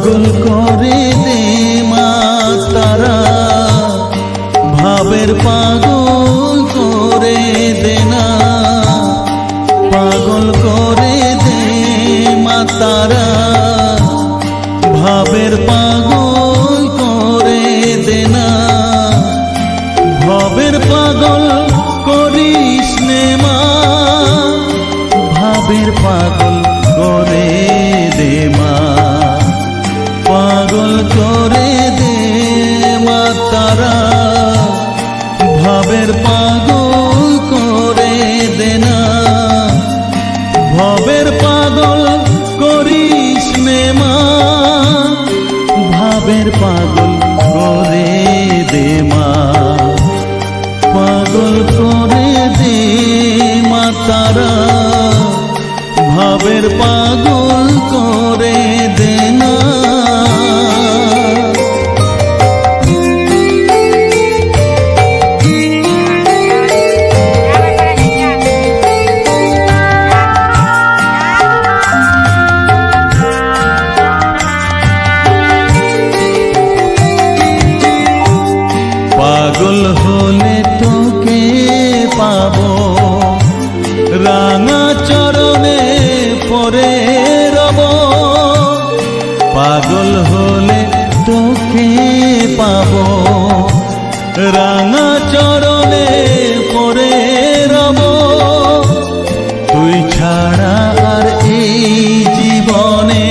পাগল করে দে মা তারা, ভাবের পাগল করে দে না, পাগল করে দে মা তারা, ভাবের পাগল করে দে না, ভবের পাগল করিস নে মা, ভাবের পাগল করে দে মা, পাগল করে দে মা তারা, ভাবের পাগল করে দে না, ভবের পাগল করিস নে মা, ভাবের পাগল করে দে মা, পাগল করে দে মা তারা, ভাবের পাগল করে দে না। পাগল হলে তোকে পাবো, রাঙা চরণে পরে রব, পাগল হলে তোকে পাবো, রাঙা চরণে পরে রব, তুই ছাড়া আর এই জীবনে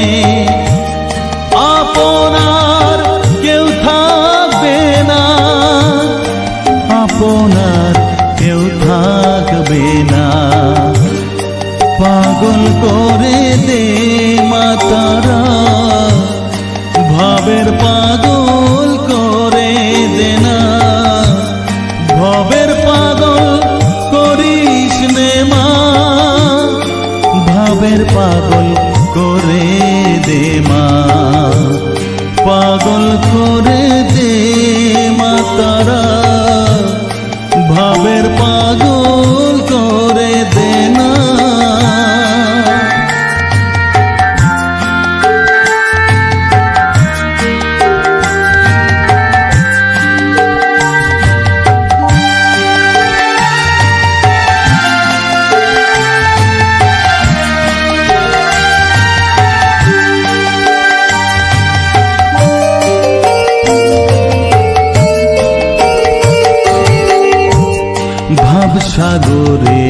আপনার কেউ থাকবে না, আপনার কেউ থাকবে না, পাগল করে দে মা তারা, ভাবের পাগল করে দে না, ভবের পাগল করিস নে মা, ভাবের পাগল করে দে মা, পাগল করে দে মা তারা, ভাবের পাগল করে দে না। ভাবসাগরে